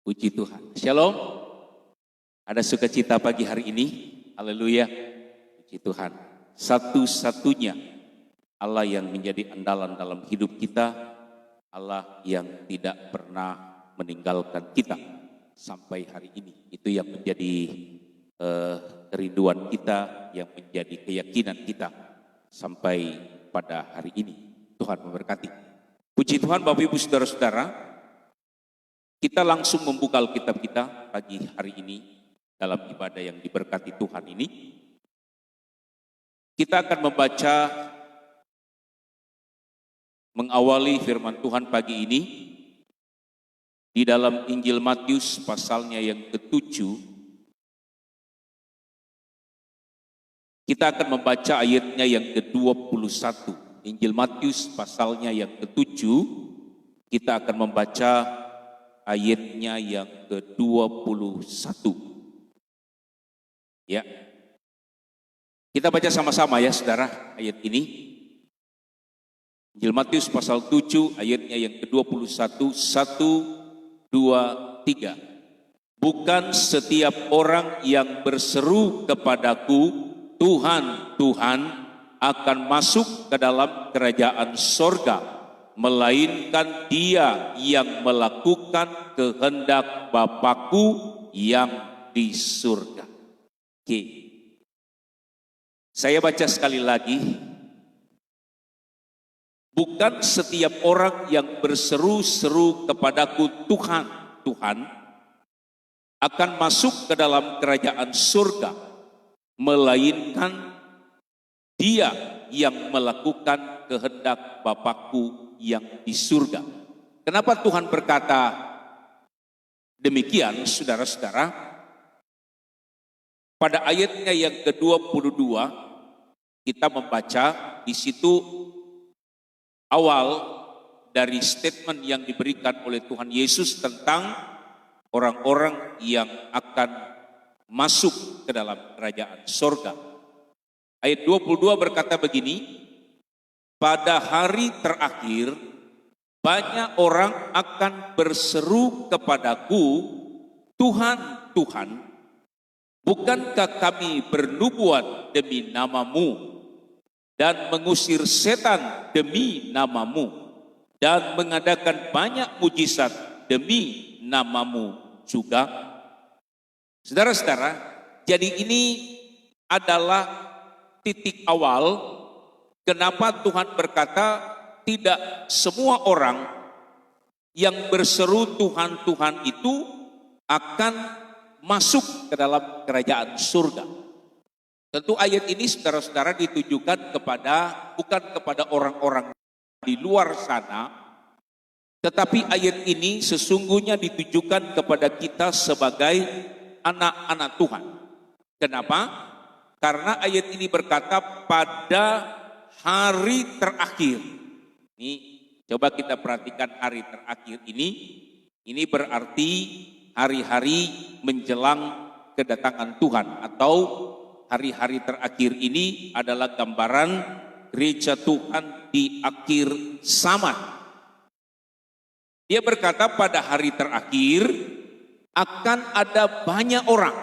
Puji Tuhan. Shalom. Ada sukacita pagi hari ini. Haleluya. Puji Tuhan. Satu-satunya Allah yang menjadi andalan dalam hidup kita. Allah yang tidak pernah meninggalkan kita sampai hari ini. Itu yang menjadi kerinduan kita, yang menjadi keyakinan kita sampai pada hari ini. Tuhan memberkati. Puji Tuhan Bapak Ibu Saudara-saudara. Kita langsung membuka Alkitab kita pagi hari ini dalam ibadah yang diberkati Tuhan ini. Kita akan membaca, mengawali firman Tuhan pagi ini di dalam Injil Matius pasalnya yang ke-7. Kita akan membaca ayatnya yang ke-21. Injil Matius pasalnya yang ke-7. Kita akan membaca ayatnya yang ke-21. Ya. Kita baca sama-sama ya saudara ayat ini. Injil Matius pasal 7 ayatnya yang ke-21. 1, 2, 3. Bukan setiap orang yang berseru kepadaku, Tuhan, Tuhan, akan masuk ke dalam kerajaan sorga, melainkan dia yang melakukan kehendak Bapakku yang di surga. Oke. Saya baca sekali lagi. Bukan setiap orang yang berseru-seru kepadaku Tuhan, Tuhan, akan masuk ke dalam kerajaan surga, melainkan dia yang melakukan kehendak Bapakku yang di surga. Kenapa Tuhan berkata demikian, saudara-saudara? Pada ayatnya yang ke-22 kita membaca di situ awal dari statement yang diberikan oleh Tuhan Yesus tentang orang-orang yang akan masuk ke dalam kerajaan sorga. Ayat 22 berkata begini, pada hari terakhir banyak orang akan berseru kepadaku, Tuhan, Tuhan, bukankah kami bernubuat demi namamu dan mengusir setan demi namamu dan mengadakan banyak mujizat demi namamu juga? Saudara-saudara, jadi ini adalah titik awal kenapa Tuhan berkata tidak semua orang yang berseru Tuhan, Tuhan itu akan masuk ke dalam kerajaan surga. Tentu ayat ini saudara-saudara ditujukan bukan kepada orang-orang di luar sana, tetapi ayat ini sesungguhnya ditujukan kepada kita sebagai anak-anak Tuhan. Kenapa? Karena ayat ini berkata pada hari terakhir. Ini coba kita perhatikan hari terakhir ini. Ini berarti hari-hari menjelang kedatangan Tuhan, atau hari-hari terakhir ini adalah gambaran gereja Tuhan di akhir zaman. Dia berkata pada hari terakhir akan ada banyak orang.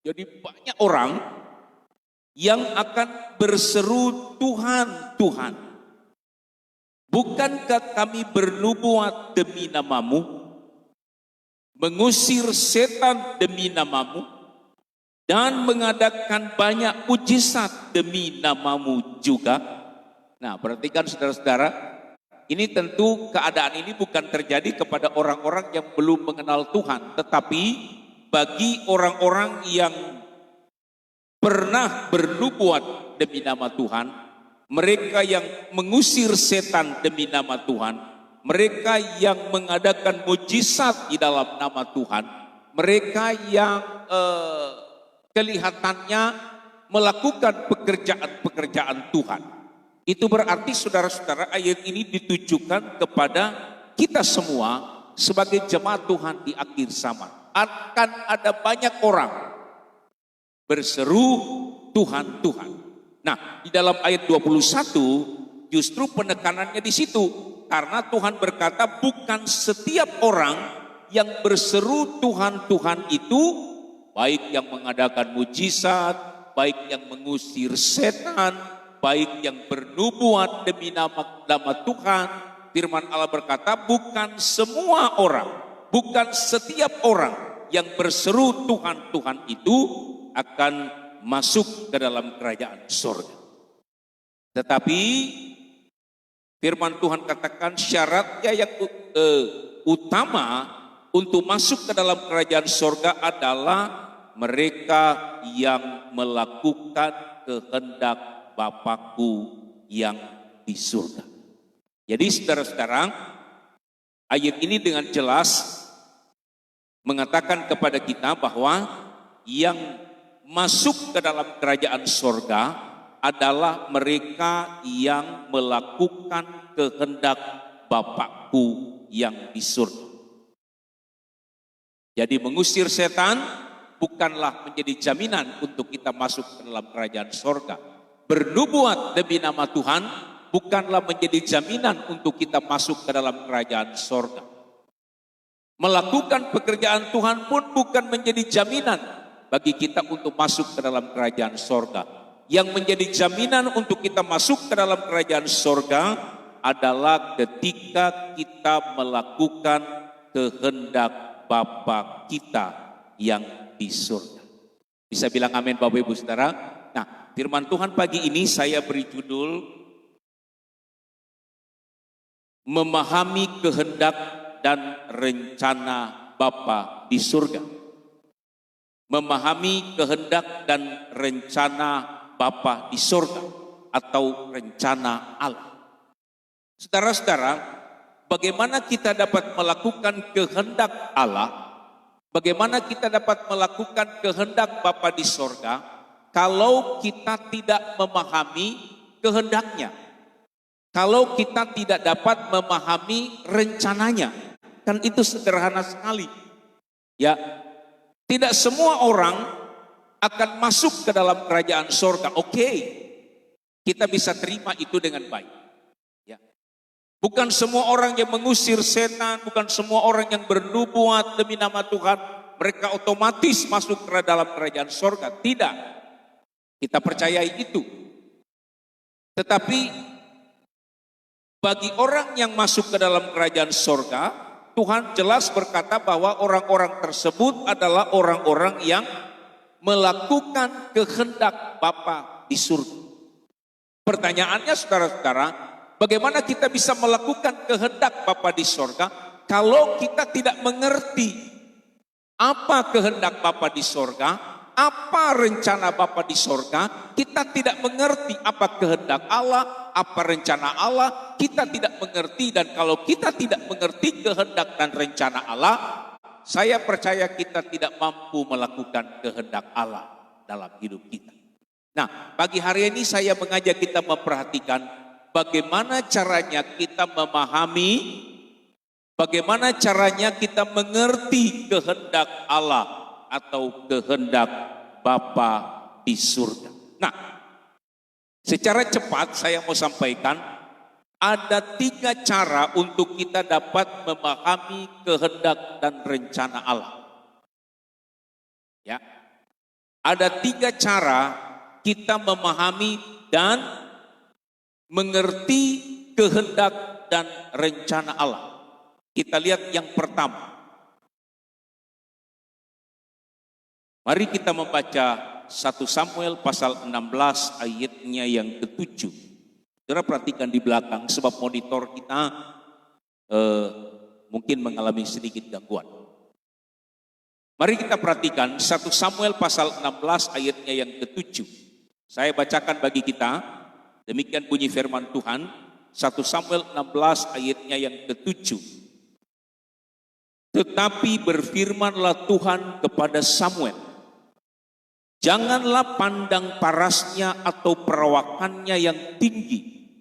Jadi banyak orang yang akan berseru Tuhan, Tuhan, bukankah kami bernubuat demi namamu, mengusir setan demi namamu, dan mengadakan banyak mujizat demi namamu juga? Nah, perhatikan saudara-saudara, ini tentu keadaan ini bukan terjadi kepada orang-orang yang belum mengenal Tuhan, tetapi bagi orang-orang yang pernah bernubuat demi nama Tuhan, mereka yang mengusir setan demi nama Tuhan, mereka yang mengadakan mujizat di dalam nama Tuhan, mereka yang kelihatannya melakukan pekerjaan-pekerjaan Tuhan. Itu berarti saudara-saudara ayat ini ditujukan kepada kita semua sebagai jemaat Tuhan di akhir zaman. Akan ada banyak orang berseru Tuhan, Tuhan. Nah, di dalam ayat 21 justru penekanannya di situ. Karena Tuhan berkata bukan setiap orang yang berseru Tuhan, Tuhan itu, baik yang mengadakan mujizat, baik yang mengusir setan, baik yang bernubuat demi nama Tuhan. Firman Allah berkata, bukan semua orang, bukan setiap orang yang berseru Tuhan, Tuhan itu akan masuk ke dalam kerajaan surga. Tetapi firman Tuhan katakan syaratnya yang utama untuk masuk ke dalam kerajaan surga adalah mereka yang melakukan kehendak Bapakku yang di surga. Jadi saudara-saudara, ayat ini dengan jelas mengatakan kepada kita bahwa yang masuk ke dalam kerajaan surga adalah mereka yang melakukan kehendak Bapakku yang di surga. Jadi mengusir setan bukanlah menjadi jaminan untuk kita masuk ke dalam kerajaan surga. Bernubuat demi nama Tuhan bukanlah menjadi jaminan untuk kita masuk ke dalam kerajaan surga. Melakukan pekerjaan Tuhan pun bukan menjadi jaminan bagi kita untuk masuk ke dalam kerajaan surga. Yang menjadi jaminan untuk kita masuk ke dalam kerajaan surga adalah ketika kita melakukan kehendak Bapa kita yang di surga. Bisa bilang amin Bapak Ibu Saudara? Nah, firman Tuhan pagi ini saya beri judul memahami kehendak dan rencana Bapa di surga. Memahami kehendak dan rencana Bapa di surga atau rencana Allah. Saudara-saudara, bagaimana kita dapat melakukan kehendak Allah? Bagaimana kita dapat melakukan kehendak Bapa di surga kalau kita tidak memahami kehendaknya? Kalau kita tidak dapat memahami rencananya? Kan itu sederhana sekali. Ya, tidak semua orang akan masuk ke dalam kerajaan surga. Oke, kita bisa terima itu dengan baik. Bukan semua orang yang mengusir setan, bukan semua orang yang bernubuat demi nama Tuhan, mereka otomatis masuk ke dalam kerajaan surga. Tidak, kita percayai itu. Tetapi bagi orang yang masuk ke dalam kerajaan surga, Tuhan jelas berkata bahwa orang-orang tersebut adalah orang-orang yang melakukan kehendak Bapa di surga. Pertanyaannya saudara-saudara, bagaimana kita bisa melakukan kehendak Bapa di surga kalau kita tidak mengerti apa kehendak Bapa di surga, apa rencana Bapa di surga? Kita tidak mengerti apa kehendak Allah, apa rencana Allah, kita tidak mengerti. Dan kalau kita tidak mengerti kehendak dan rencana Allah, saya percaya kita tidak mampu melakukan kehendak Allah dalam hidup kita. Nah, pagi hari ini saya mengajak kita memperhatikan bagaimana caranya kita memahami, bagaimana caranya kita mengerti kehendak Allah atau kehendak Bapa di surga. Nah, secara cepat saya mau sampaikan ada 3 cara untuk kita dapat memahami kehendak dan rencana Allah. Ya, ada 3 cara kita memahami dan mengerti kehendak dan rencana Allah. Kita lihat yang pertama. Mari kita membaca 1 Samuel pasal 16 ayatnya yang ke-7. Saudara perhatikan di belakang sebab monitor kita mungkin mengalami sedikit gangguan. Mari kita perhatikan 1 Samuel pasal 16 ayatnya yang ke-7. Saya bacakan bagi kita. Demikian bunyi firman Tuhan, 1 Samuel 16 ayatnya yang ke-7. Tetapi berfirmanlah Tuhan kepada Samuel, janganlah pandang parasnya atau perawakannya yang tinggi,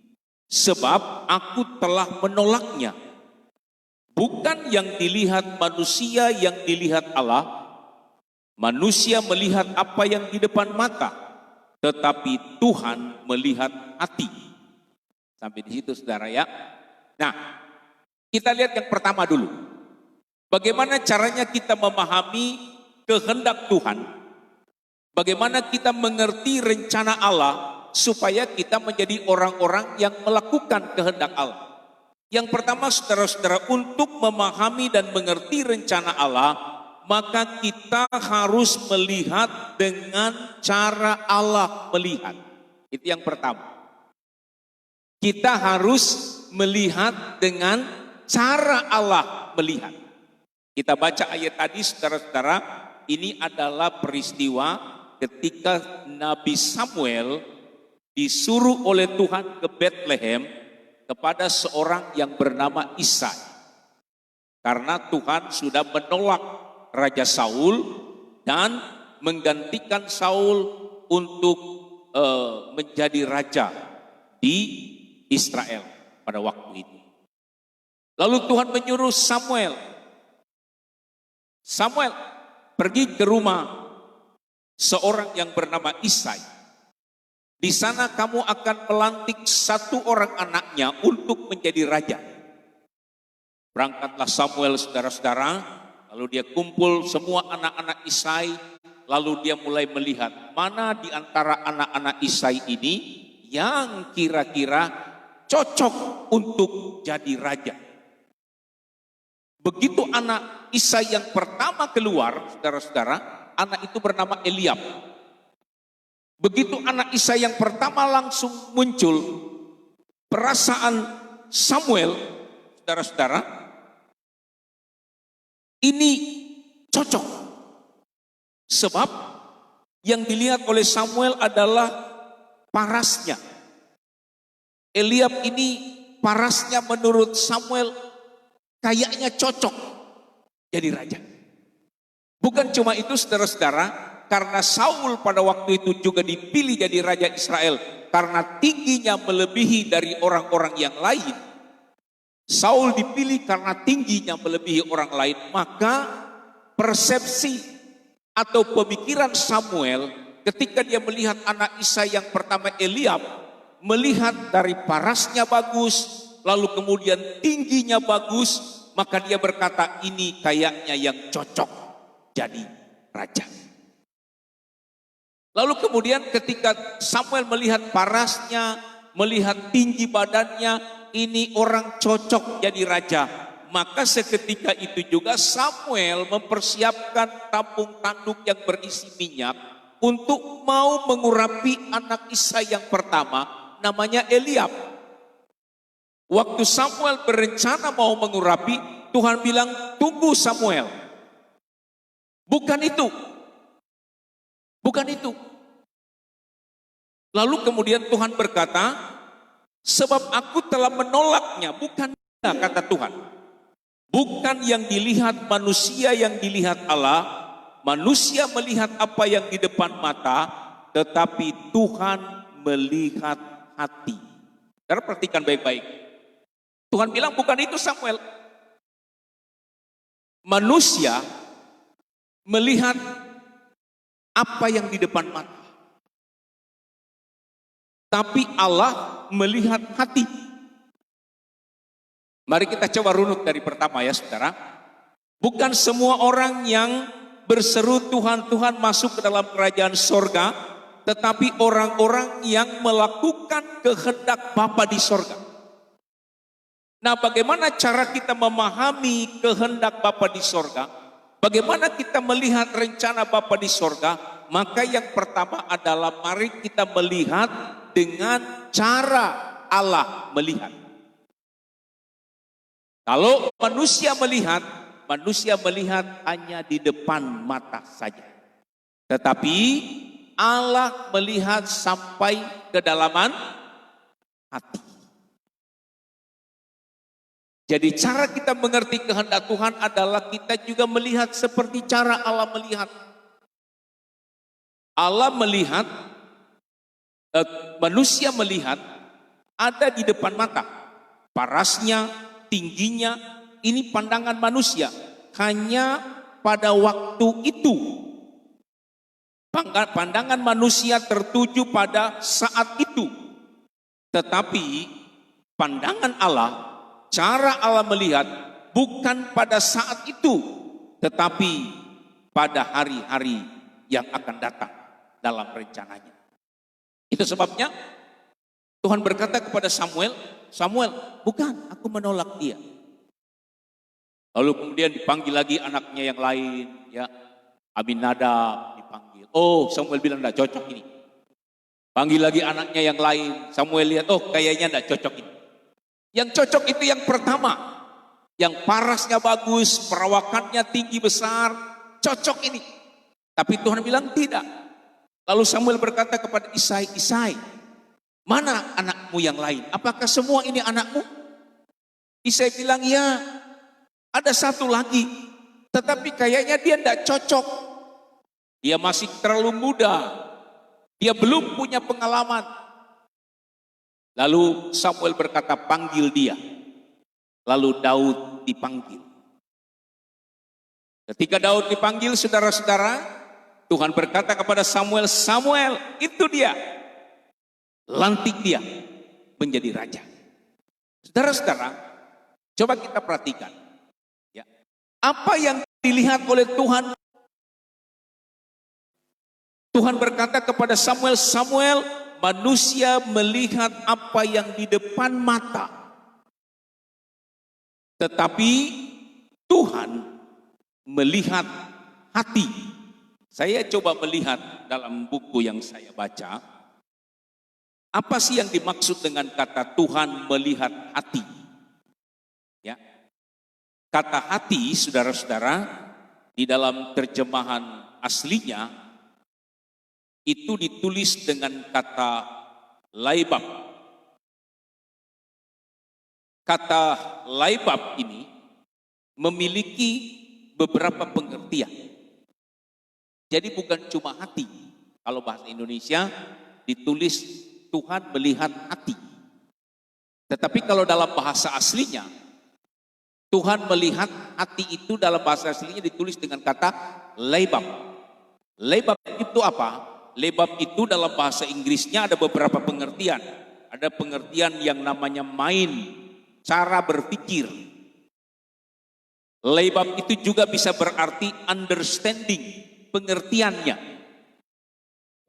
sebab aku telah menolaknya. Bukan yang dilihat manusia yang dilihat Allah. Manusia melihat apa yang di depan mata, tetapi Tuhan melihat hati. Sampai di situ saudara ya. Nah, kita lihat yang pertama dulu. Bagaimana caranya kita memahami kehendak Tuhan? Bagaimana kita mengerti rencana Allah supaya kita menjadi orang-orang yang melakukan kehendak Allah? Yang pertama, saudara-saudara, untuk memahami dan mengerti rencana Allah, maka kita harus melihat dengan cara Allah melihat. Itu yang pertama. Kita harus melihat dengan cara Allah melihat. Kita baca ayat tadi, saudara-saudara, ini adalah peristiwa ketika Nabi Samuel disuruh oleh Tuhan ke Bethlehem kepada seorang yang bernama Isai. Karena Tuhan sudah menolak Raja Saul dan menggantikan Saul untuk menjadi raja di Israel pada waktu itu. Lalu Tuhan menyuruh Samuel, pergi ke rumah seorang yang bernama Isai. Di sana kamu akan melantik satu orang anaknya untuk menjadi raja. Berangkatlah Samuel, saudara-saudara, lalu dia kumpul semua anak-anak Isai, lalu dia mulai melihat mana di antara anak-anak Isai ini yang kira-kira cocok untuk jadi raja. Begitu anak Isai yang pertama keluar, saudara-saudara, anak itu bernama Eliab. Begitu anak Isai yang pertama langsung muncul, perasaan Samuel, saudara-saudara, ini cocok. Sebab yang dilihat oleh Samuel adalah parasnya. Eliab ini parasnya menurut Samuel kayaknya cocok jadi raja. Bukan cuma itu, saudara-saudara, karena Saul pada waktu itu juga dipilih jadi raja Israel karena tingginya melebihi dari orang-orang yang lain. Saul dipilih karena tingginya melebihi orang lain, maka persepsi atau pemikiran Samuel ketika dia melihat anak Isai yang pertama Eliab, melihat dari parasnya bagus, lalu kemudian tingginya bagus, maka dia berkata ini kayaknya yang cocok jadi raja. Lalu kemudian ketika Samuel melihat parasnya, melihat tinggi badannya, ini orang cocok jadi raja. Maka seketika itu juga Samuel mempersiapkan tabung tanduk yang berisi minyak untuk mau mengurapi anak Isai yang pertama, namanya Eliab. Waktu Samuel berencana mau mengurapi, Tuhan bilang, tunggu Samuel. Bukan itu. Bukan itu. Lalu kemudian Tuhan berkata, sebab aku telah menolaknya, bukan dia, kata Tuhan. Bukan yang dilihat manusia yang dilihat Allah, manusia melihat apa yang di depan mata, tetapi Tuhan melihat hati. Karena perhatikan baik-baik. Tuhan bilang bukan itu Samuel. Manusia melihat apa yang di depan mata. Tapi Allah melihat hati. Mari kita coba runut dari pertama ya saudara. Bukan semua orang yang berseru Tuhan, Tuhan masuk ke dalam kerajaan sorga, tetapi orang-orang yang melakukan kehendak Bapa di sorga. Nah, bagaimana cara kita memahami kehendak Bapa di sorga? Bagaimana kita melihat rencana Bapa di sorga? Maka yang pertama adalah mari kita melihat dengan cara Allah melihat. Kalau manusia melihat hanya di depan mata saja. Tetapi Allah melihat sampai kedalaman hati. Jadi cara kita mengerti kehendak Tuhan adalah kita juga melihat seperti cara Allah melihat. Allah melihat, manusia melihat ada di depan mata. Parasnya, tingginya, ini pandangan manusia. Hanya pada waktu itu. Pandangan manusia tertuju pada saat itu. Tetapi pandangan Allah, cara Allah melihat bukan pada saat itu, tetapi pada hari-hari yang akan datang dalam rencananya. Itu sebabnya Tuhan berkata kepada Samuel, Samuel, bukan, aku menolak dia. Lalu kemudian dipanggil lagi anaknya yang lain, ya, Aminadab dipanggil. Oh, Samuel bilang tidak cocok ini. Panggil lagi anaknya yang lain. Samuel lihat, oh kayaknya tidak cocok ini. Yang cocok itu yang pertama. Yang parasnya bagus, perawakannya tinggi besar, cocok ini. Tapi Tuhan bilang tidak. Lalu Samuel berkata kepada Isai, Isai, mana anakmu yang lain? Apakah semua ini anakmu? Isai bilang, ya, ada satu lagi. Tetapi kayaknya dia tidak cocok. Dia masih terlalu muda. Dia belum punya pengalaman. Lalu Samuel berkata, panggil dia. Lalu Daud dipanggil. Ketika Daud dipanggil, saudara-saudara, Tuhan berkata kepada Samuel, Samuel, itu dia. Lantik dia menjadi raja. Saudara-saudara, coba kita perhatikan. Ya, apa yang dilihat oleh Tuhan? Tuhan berkata kepada Samuel, Samuel, manusia melihat apa yang di depan mata. Tetapi Tuhan melihat hati. Saya coba melihat dalam buku yang saya baca, apa sih yang dimaksud dengan kata Tuhan melihat hati? Ya. Kata hati, saudara-saudara, di dalam terjemahan aslinya, itu ditulis dengan kata laibab. Kata laibab ini memiliki beberapa pengertian. Jadi bukan cuma hati. Kalau bahasa Indonesia ditulis Tuhan melihat hati. Tetapi kalau dalam bahasa aslinya, Tuhan melihat hati itu dalam bahasa aslinya ditulis dengan kata laibab. Laibab itu apa? Laibab itu dalam bahasa Inggrisnya ada beberapa pengertian. Ada pengertian yang namanya mind, cara berpikir. Laibab itu juga bisa berarti understanding, pengertiannya.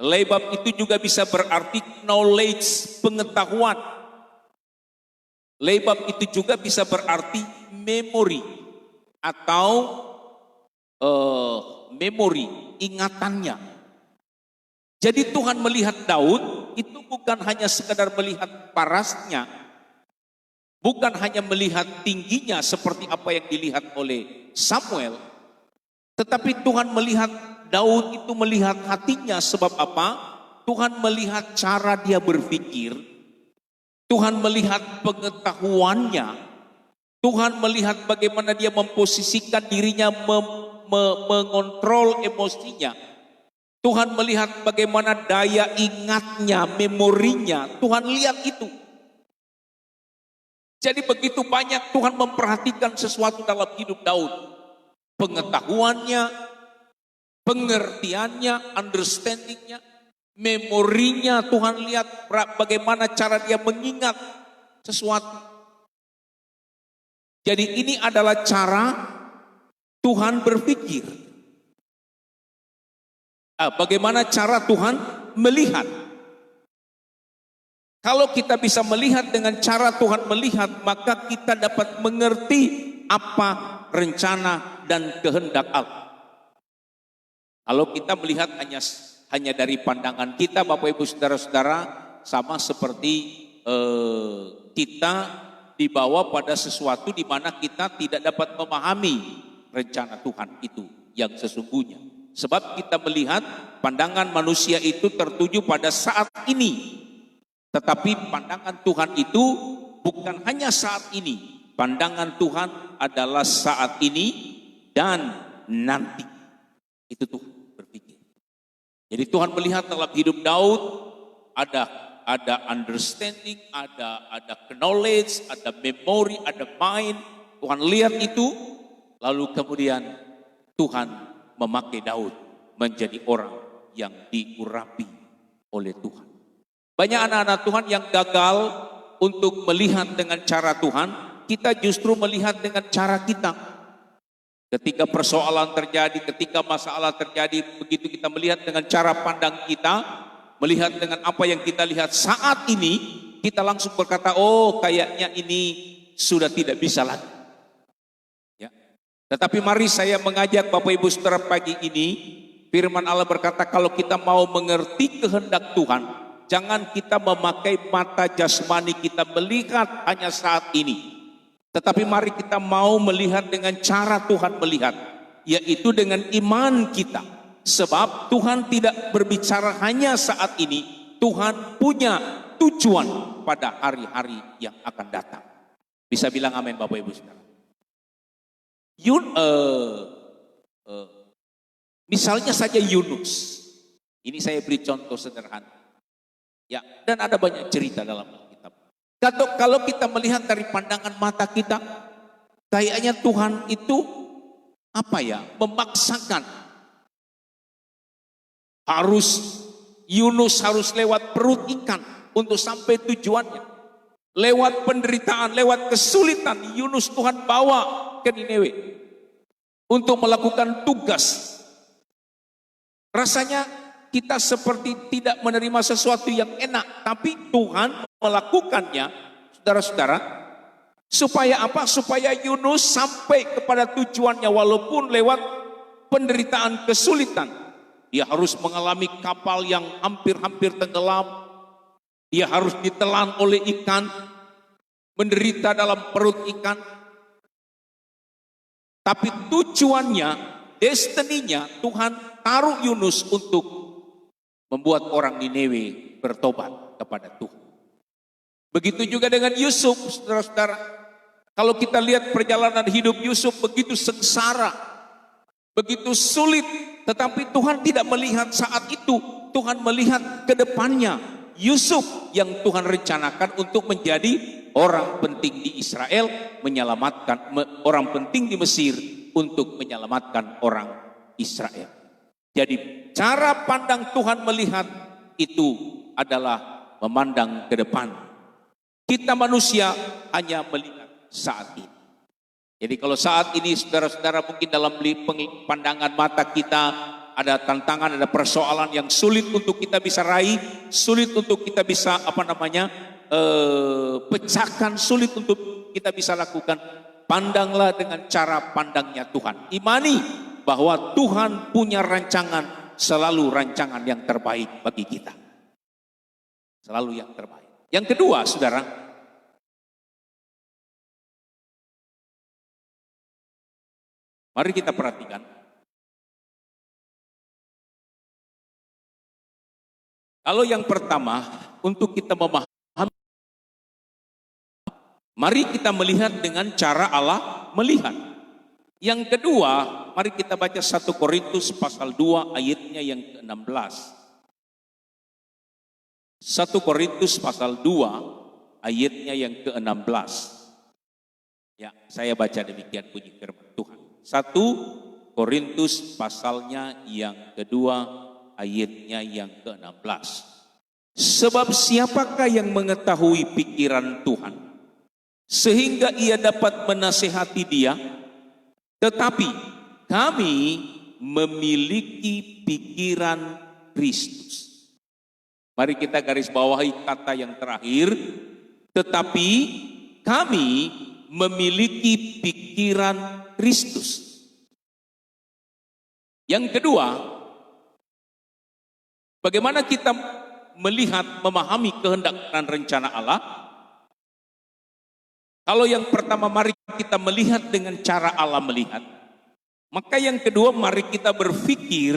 Laibab itu juga bisa berarti knowledge, pengetahuan. Laibab itu juga bisa berarti memory atau memory, ingatannya. Jadi Tuhan melihat Daud itu bukan hanya sekedar melihat parasnya, bukan hanya melihat tingginya seperti apa yang dilihat oleh Samuel, tetapi Tuhan melihat Daud itu melihat hatinya. Sebab apa? Tuhan melihat cara dia berpikir, Tuhan melihat pengetahuannya, Tuhan melihat bagaimana dia memposisikan dirinya, mengontrol emosinya. Tuhan melihat bagaimana daya ingatnya, memorinya. Tuhan lihat itu. Jadi begitu banyak Tuhan memperhatikan sesuatu dalam hidup Daud. Pengetahuannya, pengertiannya, understandingnya, memorinya. Tuhan lihat bagaimana cara dia mengingat sesuatu. Jadi ini adalah cara Tuhan berpikir. Bagaimana cara Tuhan melihat? Kalau kita bisa melihat dengan cara Tuhan melihat, maka kita dapat mengerti apa rencana dan kehendak Allah. Kalau kita melihat hanya dari pandangan kita, Bapak Ibu Saudara-saudara, sama seperti kita dibawa pada sesuatu di mana kita tidak dapat memahami rencana Tuhan itu yang sesungguhnya. Sebab kita melihat pandangan manusia itu tertuju pada saat ini. Tetapi pandangan Tuhan itu bukan hanya saat ini. Pandangan Tuhan adalah saat ini dan nanti. Itu Tuhan berpikir. Jadi Tuhan melihat dalam hidup Daud ada understanding, ada knowledge, ada memory, ada mind. Tuhan lihat itu, lalu kemudian Tuhan memakai Daud menjadi orang yang diurapi oleh Tuhan. Banyak anak-anak Tuhan yang gagal untuk melihat dengan cara Tuhan kita justru melihat dengan cara kita. Ketika persoalan terjadi, ketika masalah terjadi, begitu kita melihat dengan cara pandang kita, melihat dengan apa yang kita lihat saat ini, kita langsung berkata, oh kayaknya ini sudah tidak bisa lagi. Ya. Tetapi mari saya mengajak Bapak Ibu Saudara pagi ini, firman Allah berkata kalau kita mau mengerti kehendak Tuhan, jangan kita memakai mata jasmani kita melihat hanya saat ini. Tetapi mari kita mau melihat dengan cara Tuhan melihat, yaitu dengan iman kita. Sebab Tuhan tidak berbicara hanya saat ini, Tuhan punya tujuan pada hari-hari yang akan datang. Bisa bilang amin Bapak Ibu Saudara. Misalnya saja Yunus. Ini saya beri contoh sederhana. Ya, dan ada banyak cerita dalam Alkitab. Kalau kita melihat dari pandangan mata kita, kayaknya Tuhan itu memaksakan. Yunus harus lewat perut ikan untuk sampai tujuannya. Lewat penderitaan, lewat kesulitan, Yunus Tuhan bawa ke Niniwe untuk melakukan tugas. Rasanya kita seperti tidak menerima sesuatu yang enak, tapi Tuhan melakukannya, saudara-saudara, supaya apa? Supaya Yunus sampai kepada tujuannya walaupun lewat penderitaan kesulitan. Dia harus mengalami kapal yang hampir-hampir tenggelam. Dia harus ditelan oleh ikan, menderita dalam perut ikan. Tapi tujuannya, destininya, Tuhan taruh Yunus untuk membuat orang Niniwe bertobat kepada Tuhan. Begitu juga dengan Yusuf, saudara-saudara. Kalau kita lihat perjalanan hidup Yusuf begitu sengsara, begitu sulit, tetapi Tuhan tidak melihat saat itu. Tuhan melihat ke depannya. Yusuf yang Tuhan rencanakan untuk menjadi orang penting di Israel, menyelamatkan orang penting di Mesir untuk menyelamatkan orang Israel. Jadi cara pandang Tuhan melihat itu adalah memandang ke depan. Kita manusia hanya melihat saat ini. Jadi kalau saat ini saudara-saudara mungkin dalam pandangan mata kita ada tantangan, ada persoalan yang sulit untuk kita bisa raih, sulit untuk kita bisa pecahkan, sulit untuk kita bisa lakukan. Pandanglah dengan cara pandangnya Tuhan. Imani bahwa Tuhan punya rancangan, selalu rancangan yang terbaik bagi kita. Selalu yang terbaik. Yang kedua, saudara, mari kita perhatikan. Kalau yang pertama, untuk kita memahami, mari kita melihat dengan cara Allah melihat. Yang kedua, mari kita baca 1 Korintus pasal 2 ayatnya yang ke-16. 1 Korintus pasal 2 ayatnya yang ke-16. Ya, saya baca demikian bunyi firman Tuhan. 1 Korintus pasalnya yang kedua ayatnya yang ke-16. Sebab siapakah yang mengetahui pikiran Tuhan sehingga ia dapat menasihati dia? Tetapi kami memiliki pikiran Kristus. Mari kita garis bawahi kata yang terakhir. Tetapi kami memiliki pikiran Kristus. Yang kedua, bagaimana kita melihat, memahami kehendak dan rencana Allah? Kalau yang pertama mari kita melihat dengan cara Allah melihat. Maka yang kedua mari kita berpikir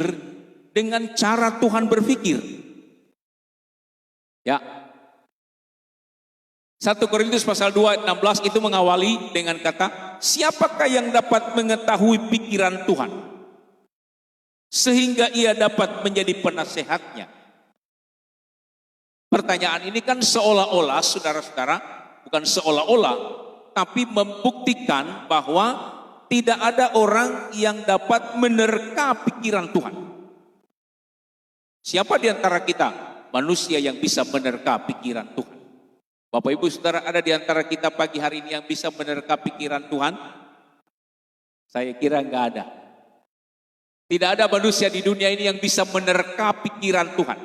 dengan cara Tuhan berpikir. Ya. 1 Korintus pasal 2 16 itu mengawali dengan kata, siapakah yang dapat mengetahui pikiran Tuhan sehingga ia dapat menjadi penasehatnya? Pertanyaan ini kan seolah-olah, saudara-saudara, bukan seolah-olah, tapi membuktikan bahwa tidak ada orang yang dapat menerka pikiran Tuhan. Siapa di antara kita manusia yang bisa menerka pikiran Tuhan? Bapak Ibu Saudara, ada di antara kita pagi hari ini yang bisa menerka pikiran Tuhan? Saya kira enggak ada. Tidak ada manusia di dunia ini yang bisa menerka pikiran Tuhan.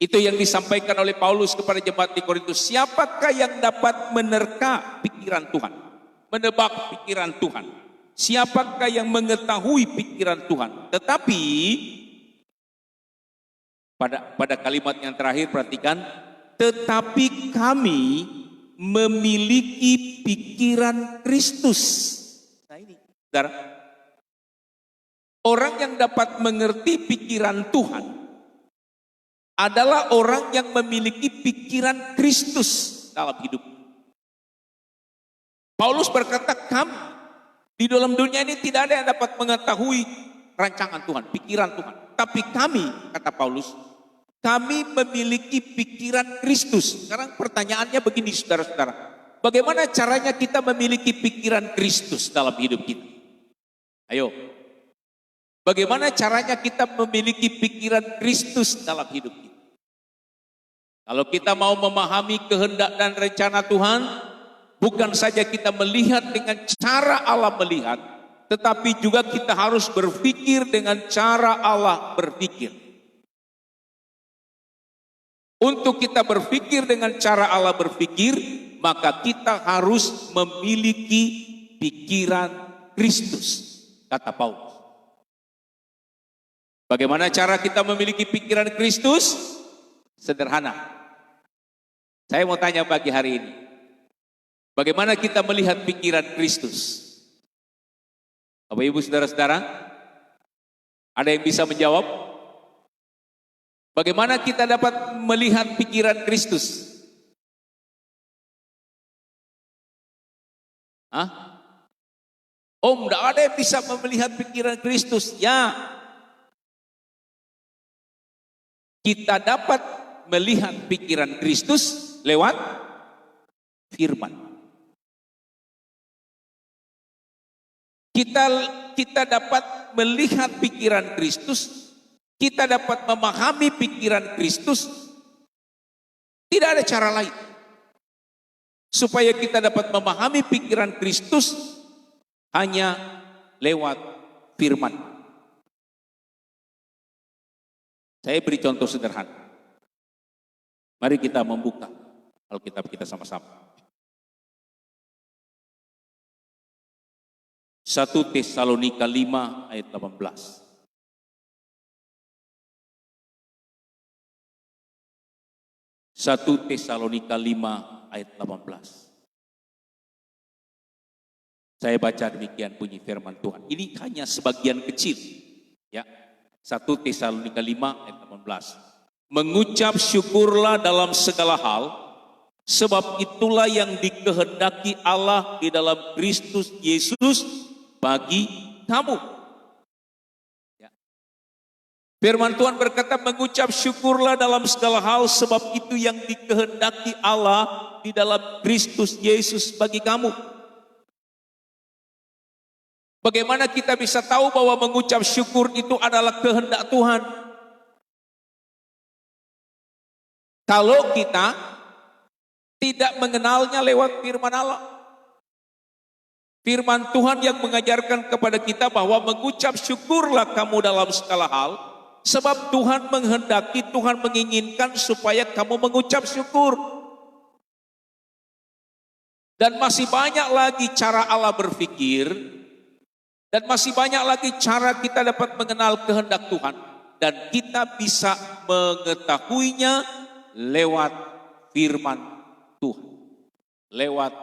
Itu yang disampaikan oleh Paulus kepada jemaat di Korintus. Siapakah yang dapat menerka pikiran Tuhan? Menebak pikiran Tuhan. Siapakah yang mengetahui pikiran Tuhan? Tetapi pada kalimat yang terakhir perhatikan, tetapi kami memiliki pikiran Kristus. Nah ini, saudara, orang yang dapat mengerti pikiran Tuhan adalah orang yang memiliki pikiran Kristus dalam hidup. Paulus berkata, kami di dalam dunia ini tidak ada yang dapat mengetahui rancangan Tuhan, pikiran Tuhan. Tapi kami, kata Paulus, kami memiliki pikiran Kristus. Sekarang pertanyaannya begini saudara-saudara. Bagaimana caranya kita memiliki pikiran Kristus dalam hidup kita? Ayo. Bagaimana caranya kita memiliki pikiran Kristus dalam hidup kita? Kalau kita mau memahami kehendak dan rencana Tuhan, bukan saja kita melihat dengan cara Allah melihat, tetapi juga kita harus berpikir dengan cara Allah berpikir. Untuk kita berpikir dengan cara Allah berpikir, maka kita harus memiliki pikiran Kristus, kata Paulus. Bagaimana cara kita memiliki pikiran Kristus? Sederhana. Saya mau tanya pagi hari ini. Bagaimana kita melihat pikiran Kristus? Bapak Ibu Saudara-saudara, ada yang bisa menjawab? Bagaimana kita dapat melihat pikiran Kristus? Hah? Tidak ada yang bisa melihat pikiran Kristus. Ya, kita dapat melihat pikiran Kristus lewat firman. Kita dapat melihat pikiran Kristus, kita dapat memahami pikiran Kristus. Tidak ada cara lain supaya kita dapat memahami pikiran Kristus hanya lewat firman. Saya beri contoh sederhana. Mari kita membuka Alkitab kita sama-sama. 1 Tesalonika 5 ayat 18. 1 Tesalonika 5 ayat 18. Saya baca demikian bunyi firman Tuhan. Ini hanya sebagian kecil. Ya. 1 Tesalonika 5 ayat 18. Mengucap syukurlah dalam segala hal, sebab itulah yang dikehendaki Allah di dalam Kristus Yesus bagi kamu. Ya. Firman Tuhan berkata, mengucap syukurlah dalam segala hal, sebab itu yang dikehendaki Allah di dalam Kristus Yesus bagi kamu. Bagaimana kita bisa tahu bahwa mengucap syukur itu adalah kehendak Tuhan? Kalau kita tidak mengenalnya lewat firman Allah. Firman Tuhan yang mengajarkan kepada kita bahwa mengucap syukurlah kamu dalam segala hal, sebab Tuhan menghendaki, Tuhan menginginkan supaya kamu mengucap syukur. Dan masih banyak lagi cara Allah berpikir, dan masih banyak lagi cara kita dapat mengenal kehendak Tuhan, dan kita bisa mengetahuinya lewat firman Tuhan. Lewat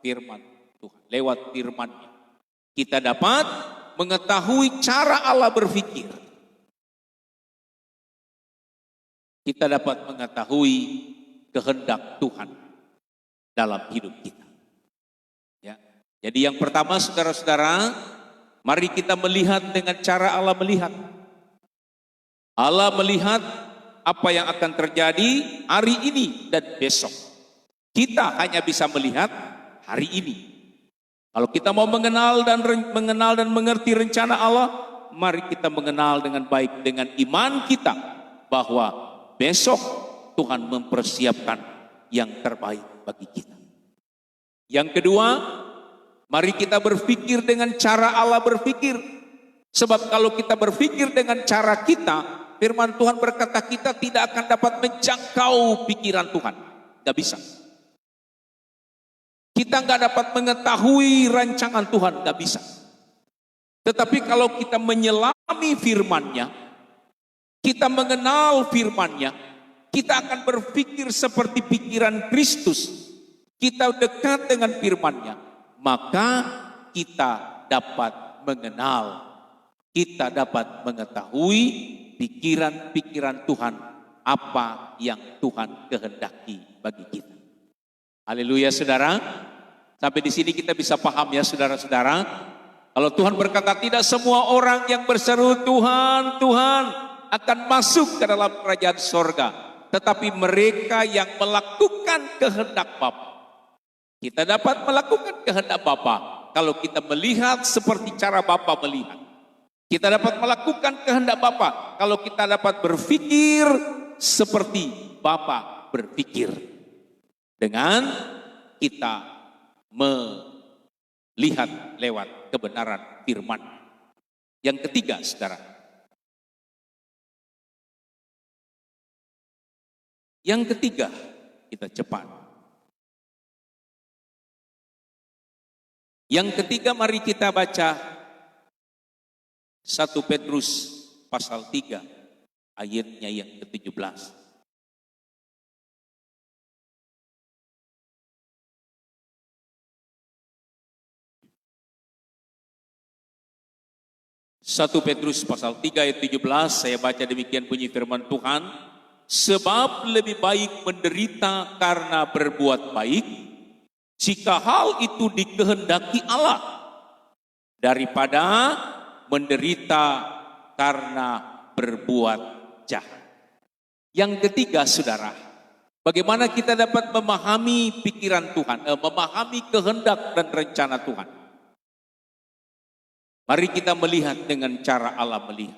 firman Tuhan, lewat firman-Nya. Kita dapat mengetahui cara Allah berpikir. Kita dapat mengetahui kehendak Tuhan dalam hidup kita. Ya. Jadi yang pertama saudara-saudara, mari kita melihat dengan cara Allah melihat. Allah melihat apa yang akan terjadi hari ini dan besok. Kita hanya bisa melihat hari ini. Kalau kita mau mengenal dan mengerti rencana Allah, mari kita mengenal dengan baik dengan iman kita bahwa besok Tuhan mempersiapkan yang terbaik bagi kita. Yang kedua, mari kita berpikir dengan cara Allah berpikir. Sebab kalau kita berpikir dengan cara kita, firman Tuhan berkata kita tidak akan dapat menjangkau pikiran Tuhan. Gak bisa. Kita nggak dapat mengetahui rancangan Tuhan, gak bisa. Tetapi kalau kita menyelami firman-Nya, kita mengenal firman-Nya, kita akan berpikir seperti pikiran Kristus. Kita dekat dengan firman-Nya, maka kita dapat mengenal, kita dapat mengetahui pikiran-pikiran Tuhan, apa yang Tuhan kehendaki bagi kita. Haleluya saudara. Sampai di sini kita bisa paham ya saudara-saudara. Kalau Tuhan berkata tidak semua orang yang berseru Tuhan, Tuhan akan masuk ke dalam kerajaan sorga. Tetapi mereka yang melakukan kehendak Bapa. Kita dapat melakukan kehendak Bapa kalau kita melihat seperti cara Bapa melihat. Kita dapat melakukan kehendak Bapa kalau kita dapat berpikir seperti Bapa berpikir. Dengan kita melihat lewat kebenaran firman. Yang ketiga, saudara. Yang ketiga, kita cepat. Yang ketiga, mari kita baca 1 Petrus pasal 3 ayatnya yang ke-17. 1 Petrus pasal 3 ayat 17, saya baca demikian bunyi firman Tuhan. Sebab lebih baik menderita karena berbuat baik, jika hal itu dikehendaki Allah, daripada menderita karena berbuat jahat. Yang ketiga saudara, bagaimana kita dapat memahami pikiran Tuhan, memahami kehendak dan rencana Tuhan. Mari kita melihat dengan cara Allah melihat.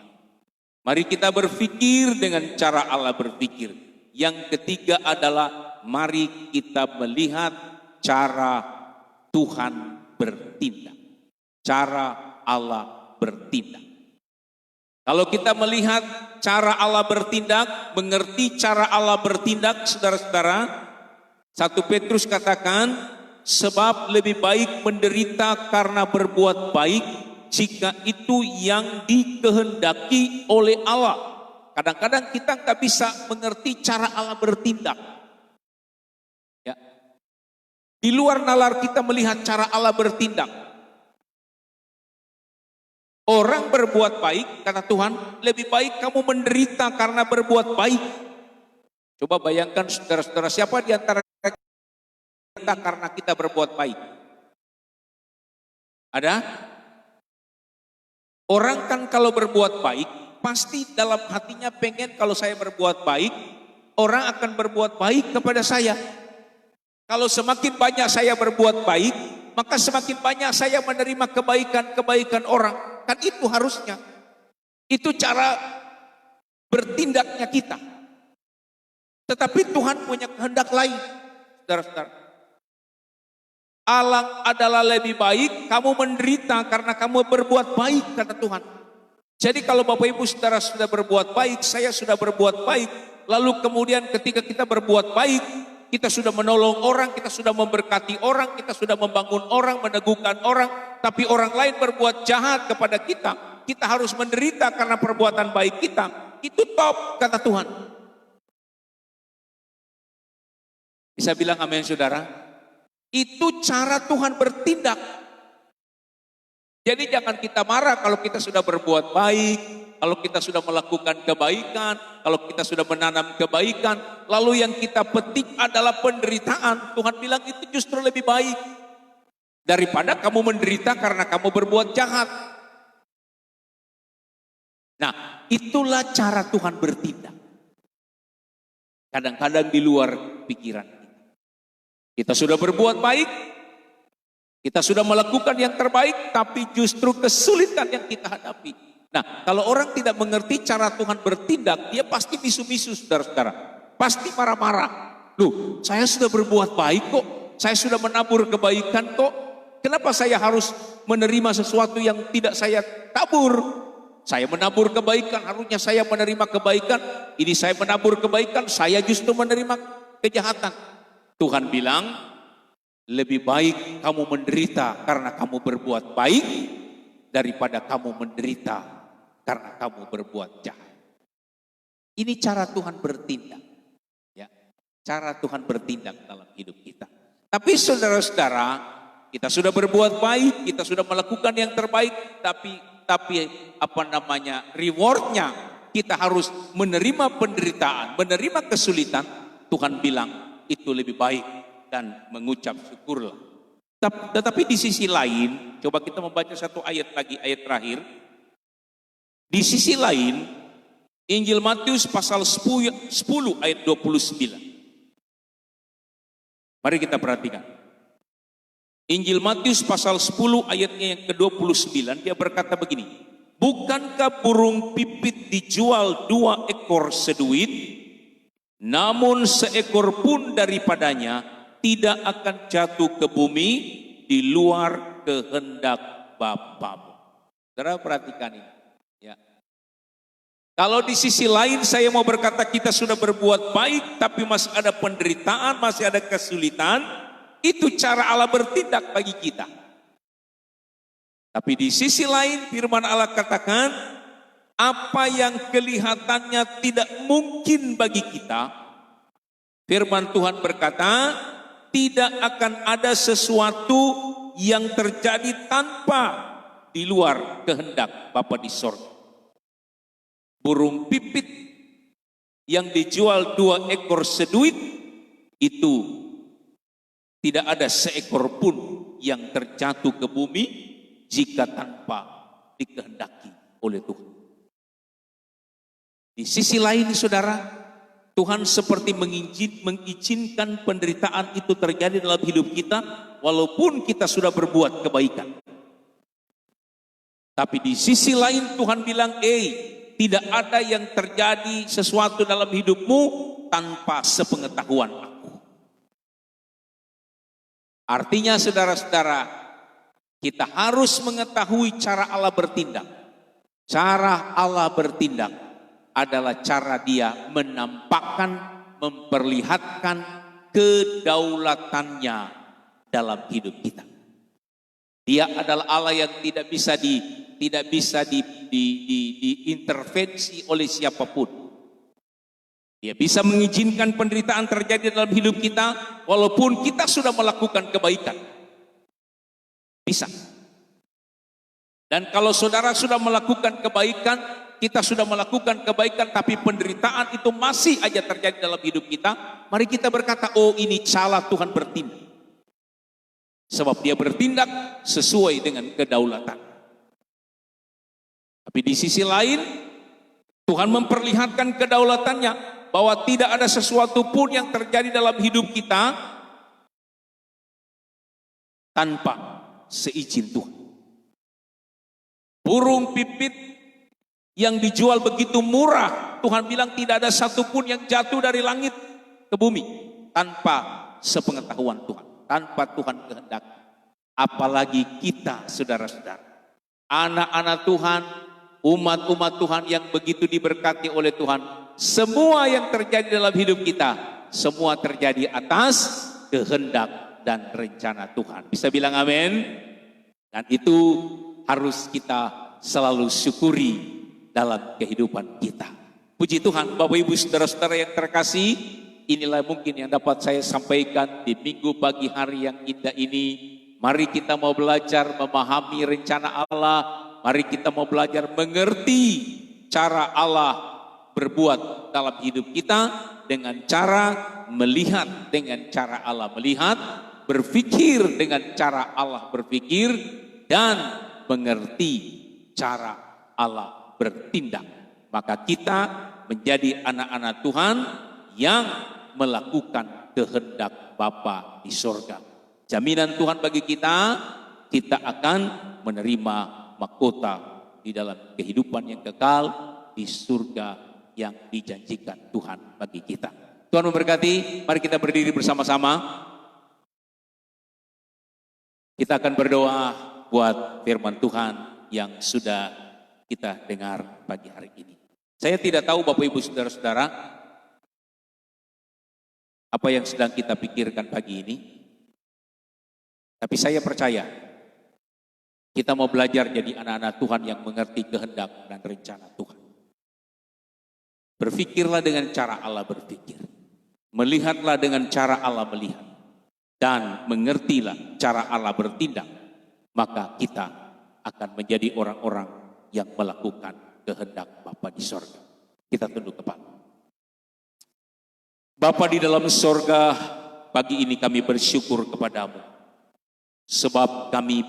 Mari kita berpikir dengan cara Allah berpikir. Yang ketiga adalah mari kita melihat cara Tuhan bertindak. Cara Allah bertindak. Kalau kita melihat cara Allah bertindak, mengerti cara Allah bertindak, saudara-saudara, 1 Petrus katakan, sebab lebih baik menderita karena berbuat baik, jika itu yang dikehendaki oleh Allah. Kadang-kadang kita nggak bisa mengerti cara Allah bertindak. Ya. Di luar nalar kita melihat cara Allah bertindak. Orang berbuat baik, kata Tuhan, lebih baik kamu menderita karena berbuat baik. Coba bayangkan saudara-saudara, siapa di antara kita karena kita berbuat baik? Ada? Orang kan kalau berbuat baik, pasti dalam hatinya pengen kalau saya berbuat baik, orang akan berbuat baik kepada saya. Kalau semakin banyak saya berbuat baik, maka semakin banyak saya menerima kebaikan-kebaikan orang. Kan itu harusnya. Itu cara bertindaknya kita. Tetapi Tuhan punya kehendak lain, saudara-saudara. Allah adalah lebih baik kamu menderita karena kamu berbuat baik, kata Tuhan. Jadi kalau Bapak Ibu Saudara sudah berbuat baik, saya sudah berbuat baik, lalu kemudian ketika kita berbuat baik, kita sudah menolong orang, kita sudah memberkati orang, kita sudah membangun orang, meneguhkan orang, tapi orang lain berbuat jahat kepada kita, kita harus menderita karena perbuatan baik kita. Itu top, kata Tuhan. Bisa bilang amin saudara? Itu cara Tuhan bertindak. Jadi jangan kita marah kalau kita sudah berbuat baik, kalau kita sudah melakukan kebaikan, kalau kita sudah menanam kebaikan, lalu yang kita petik adalah penderitaan. Tuhan bilang itu justru lebih baik daripada kamu menderita karena kamu berbuat jahat. Nah, itulah cara Tuhan bertindak. Kadang-kadang di luar pikiran. Kita sudah berbuat baik, kita sudah melakukan yang terbaik, tapi justru kesulitan yang kita hadapi. Nah, kalau orang tidak mengerti cara Tuhan bertindak, dia pasti misu-misu, saudara-saudara. Pasti marah-marah. Loh, saya sudah berbuat baik kok. Saya sudah menabur kebaikan kok. Kenapa saya harus menerima sesuatu yang tidak saya tabur? Saya menabur kebaikan, harusnya saya menerima kebaikan. Ini saya menabur kebaikan, saya justru menerima kejahatan. Tuhan bilang, lebih baik kamu menderita karena kamu berbuat baik daripada kamu menderita karena kamu berbuat jahat. Ini cara Tuhan bertindak. Ya, cara Tuhan bertindak dalam hidup kita. Tapi saudara-saudara, kita sudah berbuat baik, kita sudah melakukan yang terbaik, tapi rewardnya kita harus menerima penderitaan, menerima kesulitan. Tuhan bilang itu lebih baik dan mengucap syukurlah. Tetapi di sisi lain, coba kita membaca satu ayat lagi, ayat terakhir. Di sisi lain, Injil Matius pasal 10 ayat 29. Mari kita perhatikan. Injil Matius pasal 10 ayatnya yang ke-29, dia berkata begini. Bukankah burung pipit dijual 2 ekor seduit, namun seekor pun daripadanya tidak akan jatuh ke bumi di luar kehendak Bapamu. Saudara perhatikan ini. Ya. Kalau di sisi lain saya mau berkata kita sudah berbuat baik, tapi masih ada penderitaan, masih ada kesulitan, itu cara Allah bertindak bagi kita. Tapi di sisi lain firman Allah katakan, apa yang kelihatannya tidak mungkin bagi kita, firman Tuhan berkata, tidak akan ada sesuatu yang terjadi tanpa di luar kehendak Bapa di sorga. Burung pipit yang dijual 2 ekor seduit itu tidak ada seekor pun yang terjatuh ke bumi jika tanpa dikehendaki oleh Tuhan. Di sisi lain saudara, Tuhan seperti mengizinkan penderitaan itu terjadi dalam hidup kita walaupun kita sudah berbuat kebaikan. Tapi di sisi lain Tuhan bilang, tidak ada yang terjadi sesuatu dalam hidupmu tanpa sepengetahuan aku. Artinya saudara-saudara, kita harus mengetahui cara Allah bertindak. Cara Allah bertindak adalah cara Dia menampakkan, memperlihatkan kedaulatannya dalam hidup kita. Dia adalah Allah yang tidak bisa diintervensi oleh siapapun. Dia bisa mengizinkan penderitaan terjadi dalam hidup kita walaupun kita sudah melakukan kebaikan. Bisa. Dan kalau saudara sudah melakukan kebaikan, kita sudah melakukan kebaikan tapi penderitaan itu masih aja terjadi dalam hidup kita, mari kita berkata, oh ini cara Tuhan bertindak. Sebab Dia bertindak sesuai dengan kedaulatan. Tapi di sisi lain, Tuhan memperlihatkan kedaulatannya bahwa tidak ada sesuatu pun yang terjadi dalam hidup kita tanpa seizin Tuhan. Burung pipit yang dijual begitu murah, Tuhan bilang tidak ada satupun yang jatuh dari langit ke bumi tanpa sepengetahuan Tuhan, tanpa Tuhan kehendaki. Apalagi kita saudara-saudara, anak-anak Tuhan, umat-umat Tuhan yang begitu diberkati oleh Tuhan, semua yang terjadi dalam hidup kita, semua terjadi atas kehendak dan rencana Tuhan. Bisa bilang amin? Dan itu harus kita selalu syukuri dalam kehidupan kita. Puji Tuhan, Bapak Ibu Saudara-saudara yang terkasih, inilah mungkin yang dapat saya sampaikan di minggu pagi hari yang indah ini. Mari kita mau belajar memahami rencana Allah. Mari kita mau belajar mengerti cara Allah berbuat dalam hidup kita dengan cara melihat dengan cara Allah melihat, berpikir dengan cara Allah berpikir, dan mengerti cara Allah bertindak. Maka kita menjadi anak-anak Tuhan yang melakukan kehendak Bapa di sorga. Jaminan Tuhan bagi kita, kita akan menerima mahkota di dalam kehidupan yang kekal di surga yang dijanjikan Tuhan bagi kita. Tuhan memberkati, mari kita berdiri bersama-sama. Kita akan berdoa buat firman Tuhan yang sudah kita dengar pagi hari ini. Saya tidak tahu Bapak Ibu Saudara-saudara, apa yang sedang kita pikirkan pagi ini. Tapi saya percaya, kita mau belajar jadi anak-anak Tuhan yang mengerti kehendak dan rencana Tuhan. Berpikirlah dengan cara Allah berpikir. Melihatlah dengan cara Allah melihat. Dan mengertilah cara Allah bertindak. Maka kita akan menjadi orang-orang yang melakukan kehendak Bapa di sorga. Kita tunduk kepala. Bapa di dalam sorga, pagi ini kami bersyukur kepadamu. Sebab kami